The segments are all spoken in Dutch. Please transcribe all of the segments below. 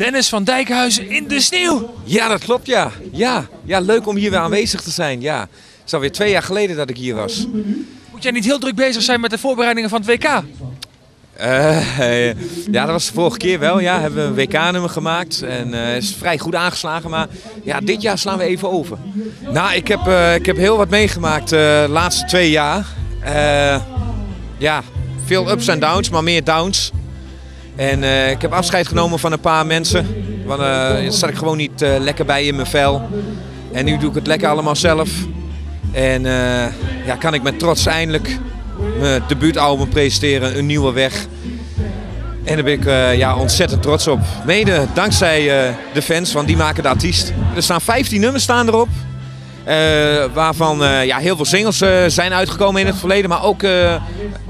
Dennis van Dijkhuizen in de sneeuw. Ja, dat klopt, ja. Ja, leuk om hier weer aanwezig te zijn. Ja. Het is alweer 2 jaar geleden dat ik hier was. Moet jij niet heel druk bezig zijn met de voorbereidingen van het WK? Ja, dat was de vorige keer wel. Ja, hebben we een WK-nummer gemaakt en is vrij goed aangeslagen. Maar ja, dit jaar slaan we even over. Nou, ik heb heel wat meegemaakt de laatste 2 jaar. Ja, veel ups en downs, maar meer downs. En ik heb afscheid genomen van een paar mensen. Want dan zat ik gewoon niet lekker bij in mijn vel. En nu doe ik het lekker allemaal zelf. En ja, kan ik met trots eindelijk mijn debuutalbum presenteren, Een Nieuwe Weg. En daar ben ik ja, ontzettend trots op. Mede dankzij de fans, want die maken de artiest. Er staan 15 nummers staan erop. Waarvan ja, heel veel singles zijn uitgekomen in het verleden. Maar ook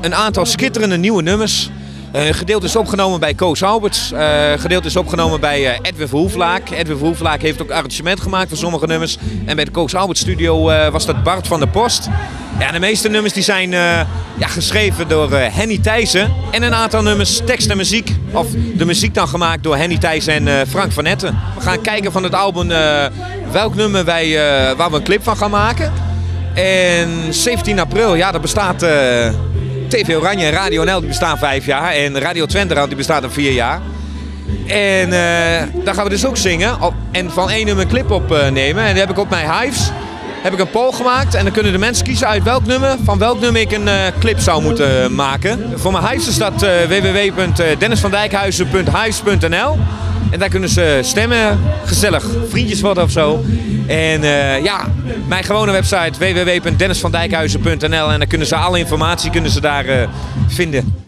een aantal schitterende nieuwe nummers. Een gedeelte is opgenomen bij Koos Alberts. Gedeelte is opgenomen bij Edwin Verhoeflaak. Edwin Verhoeflaak heeft ook arrangement gemaakt voor sommige nummers. En bij de Koos Alberts studio was dat Bart van der Post. Ja, de meeste nummers die zijn ja, geschreven door Henny Thijssen. En een aantal nummers, tekst en muziek. Of de muziek dan gemaakt door Henny Thijssen en Frank van Etten. We gaan kijken van het album welk nummer waar we een clip van gaan maken. En 17 april, ja, dat bestaat... TV Oranje en Radio NL die bestaan 5 jaar en Radio Twente die bestaat al 4 jaar. En daar gaan we dus ook zingen en van 1 nummer een clip opnemen. En dan heb ik op mijn Hives een poll gemaakt en dan kunnen de mensen kiezen uit van welk nummer ik een clip zou moeten maken. Voor mijn Hives is dat www.dennisvandijkhuizen.hives.nl. En daar kunnen ze stemmen, gezellig vriendjes worden of zo. En ja, mijn gewone website www.dennisvandijkhuizen.nl en dan kunnen ze alle informatie daar vinden.